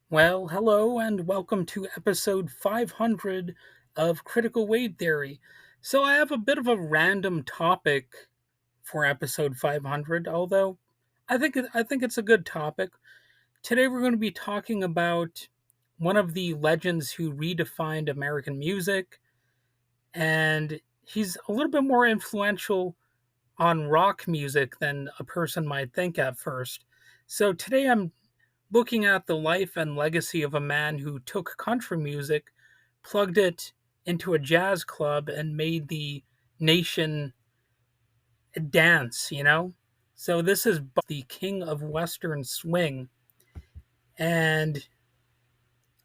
Well, hello and welcome to episode 500 of Critical Wave Theory. So, I have a bit of a random topic for episode 500, although I think it's a good topic. Today we're going to be talking about one of the legends who redefined American music, and he's a little bit more influential on rock music than a person might think at first. So, today I'm looking at the life and legacy of a man who took country music, plugged it into a jazz club, and made the nation dance. So this is the king of Western swing. And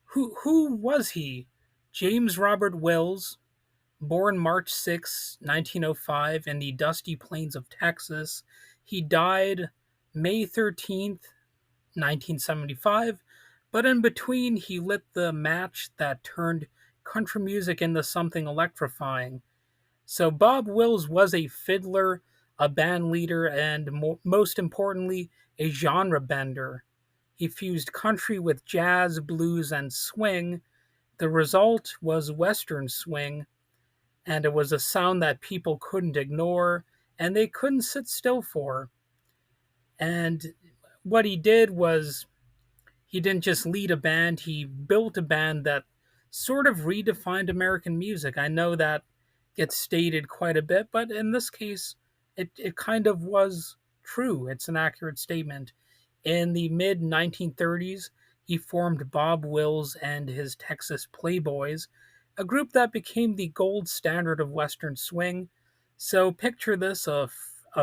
who was he? James Robert Wills, born March 6, 1905, in the dusty plains of Texas. He died May 13th, 1975, but in between, he lit the match that turned country music into something electrifying. So, Bob Wills was a fiddler, a band leader, and most importantly, a genre bender. He fused country with jazz, blues, and swing. The result was Western swing, and it was a sound that people couldn't ignore and they couldn't sit still for. And what he did was he didn't just lead a band, he built a band that sort of redefined American music. I know that gets stated quite a bit, but in this case, it kind of was true. It's an accurate statement. In the mid 1930s, he formed Bob Wills and his Texas Playboys, a group that became the gold standard of Western swing. So picture this a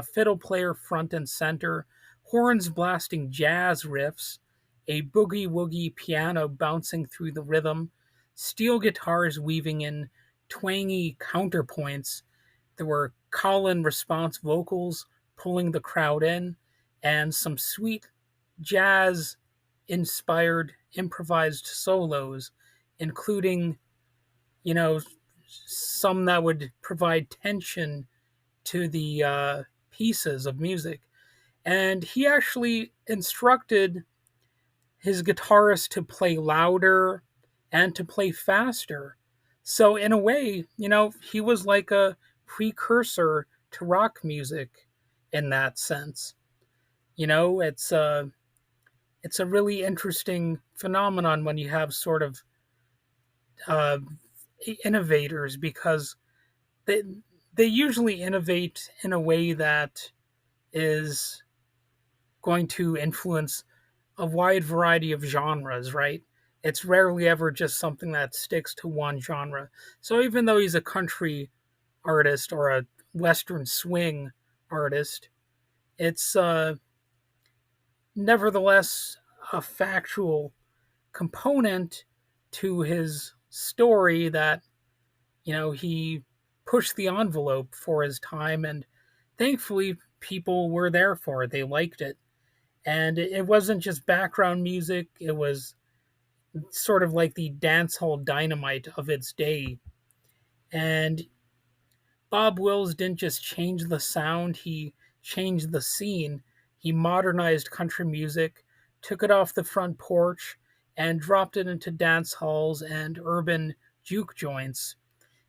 fiddle player front and center, horns blasting jazz riffs, a boogie woogie piano bouncing through the rhythm, steel guitars weaving in twangy counterpoints. There were call and response vocals pulling the crowd in, and some sweet jazz inspired improvised solos, including, you know, some that would provide tension to the pieces of music. And he actually instructed his guitarist to play louder and to play faster. So in a way, he was like a precursor to rock music in that sense. It's a really interesting phenomenon when you have sort of uh, innovators because they they usually innovate in a way that is going to influence a wide variety of genres, right? It's rarely ever just something that sticks to one genre. So even though he's a country artist or a Western swing artist, it's nevertheless a factual component to his story that, he pushed the envelope for his time, and thankfully people were there for it. They liked it. And it wasn't just background music, it was sort of like the dancehall dynamite of its day. And Bob Wills didn't just change the sound, he changed the scene. He modernized country music, took it off the front porch, and dropped it into dance halls and urban juke joints.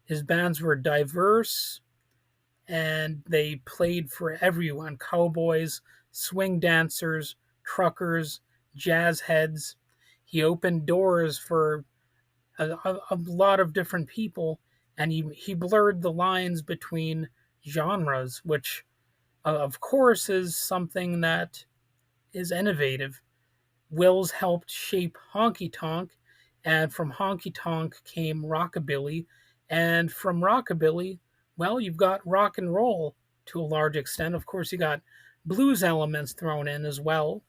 His bands were diverse and they played for everyone: cowboys, swing dancers, truckers, jazz heads. He opened doors for a lot of different people, and he blurred the lines between genres, which, of course, is something that is innovative. Wills helped shape honky tonk, and from honky tonk came rockabilly, and from rockabilly, well, you've got rock and roll to a large extent. Of course, you got blues elements thrown in as well.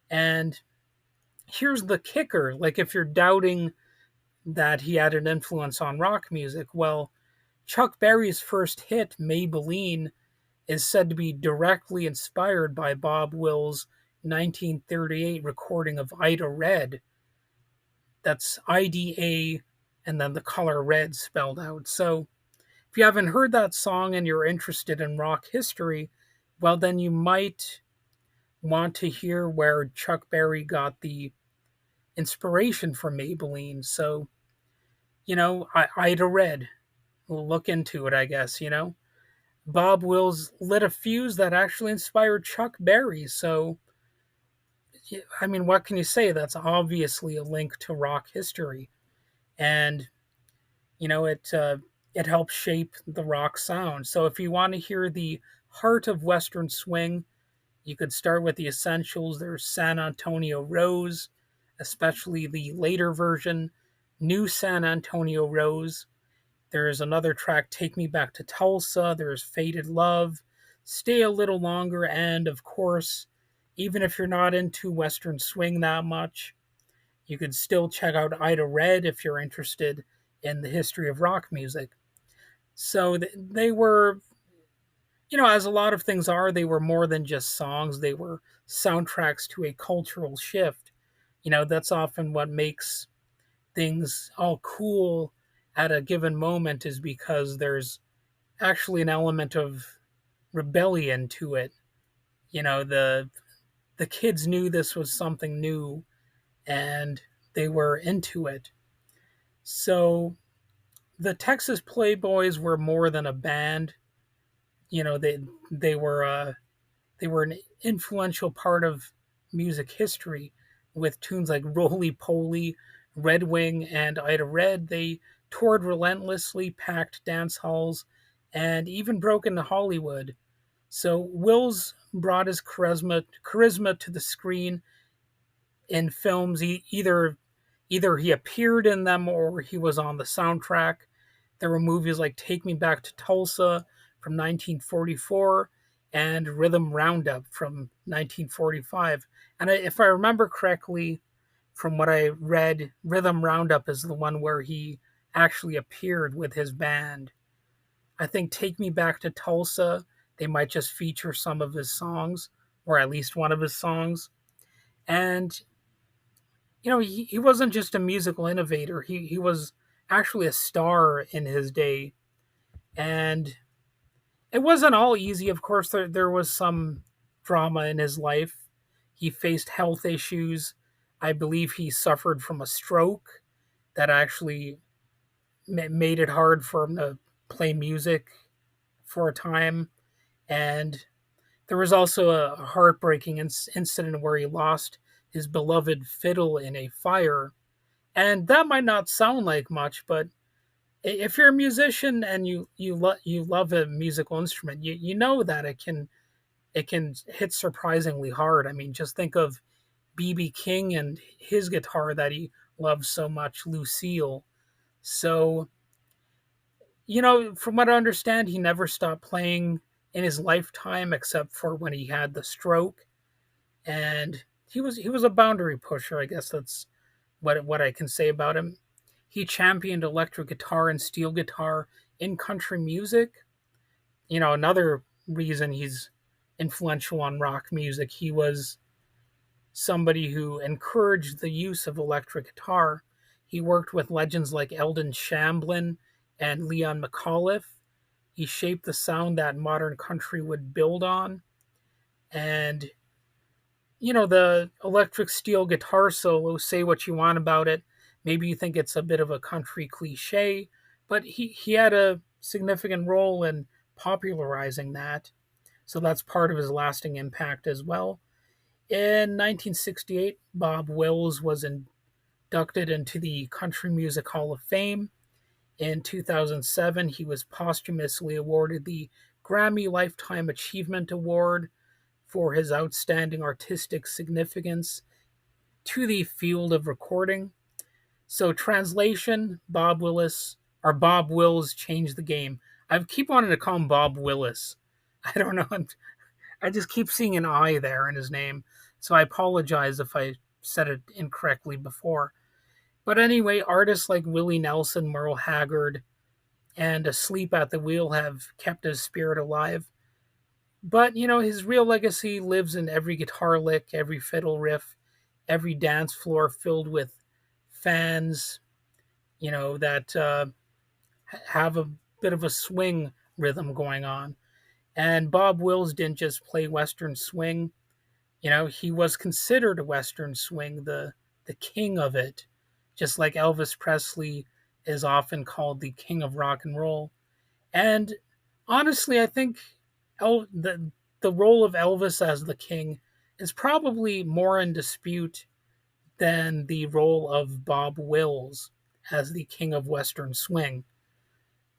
And here's the kicker, like, if you're doubting that he had an influence on rock music, well, Chuck Berry's first hit, Maybelline, is said to be directly inspired by Bob Wills' 1938 recording of Ida Red. That's IDA and then the color red spelled out. So if you haven't heard that song and you're interested in rock history, well, then you might want to hear where Chuck Berry got the inspiration for Maybelline. So, Ida Red, we'll look into it, I guess. Bob Wills lit a fuse that actually inspired Chuck Berry. So, I mean, what can you say? That's obviously a link to rock history. And, it helps shape the rock sound. So, if you want to hear the heart of Western swing, you could start with the essentials. There's San Antonio Rose, especially the later version, New San Antonio Rose. There's another track, Take Me Back to Tulsa. There's Faded Love, Stay a Little Longer, and of course, even if you're not into Western swing that much, you could still check out Ida Red if you're interested in the history of rock music. So they were, as a lot of things are, they were more than just songs. They were soundtracks to a cultural shift. That's often what makes things all cool at a given moment, is because there's actually an element of rebellion to it. The kids knew this was something new and they were into it. So the Texas Playboys were more than a band. They were they were an influential part of music history with tunes like Roly Poly, Red Wing, and Ida Red. They toured relentlessly, packed dance halls, and even broke into Hollywood. So Wills brought his charisma to the screen in films. Either he appeared in them or he was on the soundtrack. There were movies like Take Me Back to Tulsa from 1944 and Rhythm Roundup from 1945. And if I remember correctly, from what I read, Rhythm Roundup is the one where he actually appeared with his band. I think Take Me Back to Tulsa, they might just feature some of his songs, or at least one of his songs. And, he wasn't just a musical innovator, he was actually a star in his day. And it wasn't all easy. Of course, there was some drama in his life. He faced health issues. I believe he suffered from a stroke that actually made it hard for him to play music for a time. And there was also a heartbreaking incident where he lost his beloved fiddle in a fire. And that might not sound like much, but if you're a musician and you love a musical instrument, you know that it can hit surprisingly hard. I mean, just think of BB King and his guitar that he loves so much, Lucille. So, from what I understand, he never stopped playing in his lifetime except for when he had the stroke. And he was a boundary pusher, I guess that's what I can say about him. He championed electric guitar and steel guitar in country music. Another reason he's influential on rock music, he was somebody who encouraged the use of electric guitar. He worked with legends like Eldon Shamblin and Leon McAuliffe. He shaped the sound that modern country would build on. And, the electric steel guitar solo, say what you want about it. Maybe you think it's a bit of a country cliche, but he had a significant role in popularizing that. So that's part of his lasting impact as well. In 1968, Bob Wills was inducted into the Country Music Hall of Fame. In 2007, he was posthumously awarded the Grammy Lifetime Achievement Award for his outstanding artistic significance to the field of recording. So, translation: Bob Wills changed the game. I keep wanting to call him Bob Willis. I don't know. I just keep seeing an I there in his name. So I apologize if I said it incorrectly before. But anyway, artists like Willie Nelson, Merle Haggard, and Asleep at the Wheel have kept his spirit alive. But, his real legacy lives in every guitar lick, every fiddle riff, every dance floor filled with fans, that have a bit of a swing rhythm going on. And Bob Wills didn't just play Western swing. He was considered a Western swing. The the king of it, just like Elvis Presley is often called the king of rock and roll. And honestly, I think the role of Elvis as the king is probably more in dispute than the role of Bob Wills as the king of Western swing.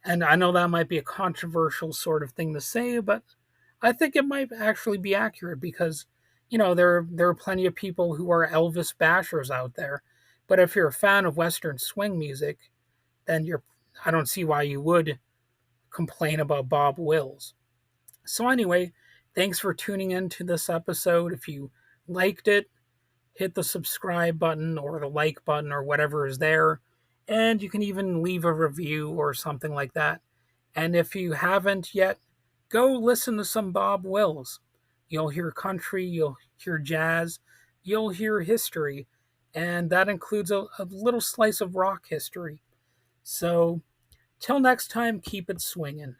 And I know that might be a controversial sort of thing to say, but I think it might actually be accurate because, there are plenty of people who are Elvis bashers out there. But if you're a fan of Western swing music, then I don't see why you would complain about Bob Wills. So anyway, thanks for tuning in to this episode. If you liked it, hit the subscribe button or the like button or whatever is there. And you can even leave a review or something like that. And if you haven't yet, go listen to some Bob Wills. You'll hear country, you'll hear jazz, you'll hear history, and that includes a little slice of rock history. So, till next time, keep it swinging.